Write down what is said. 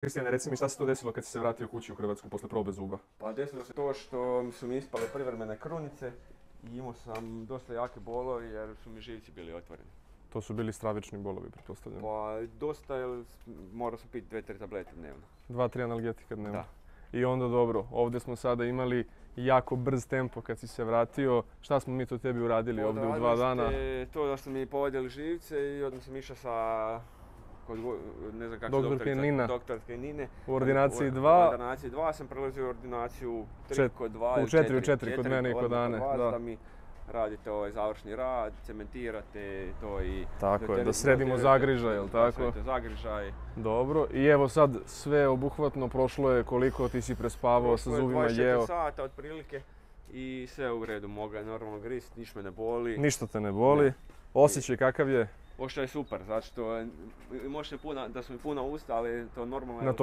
Kristijane, reci mi šta se to desilo kad si se vratio kući u Hrvatsku posle probe zuba? Pa desilo se to što su mi ispale privremene krunice i imao sam dosta jake bolove jer su mi živci bili otvoreni. To su bili stravični bolovi, pretpostavljam. Pa dosta, jer morao sam piti 2-3 tablete dnevno. 2-3 analgetika dnevno. Da. I onda dobro, ovdje smo sada imali jako brz tempo kad si se vratio. Šta smo mi to tebi uradili ovdje u 2 dana? To da su mi povadili živce i odmah sam išao sa ne znam kako doktorke Nina. Doktorke Nine. U ordinaciji 2. U ordinaciji 2 sam prelazio u ordinaciju 3 kod 2 u 4 kod mene i kod Ane. Da mi radite ovaj završni rad, cementirate to i... Tako je, da sredimo zagrižaj, jel tako? Da zagrižaj. Dobro, i evo sad sve obuhvatno prošlo je koliko ti si prespavao sa zubima, jeo? 24 sata otprilike i sve u redu, mogu je normalno grist, ništa me ne boli. Ništa te ne boli? Ne. Osjećaj kakav je? Ošto je super, zato što možda da su mi puna usta, ali to normalno je.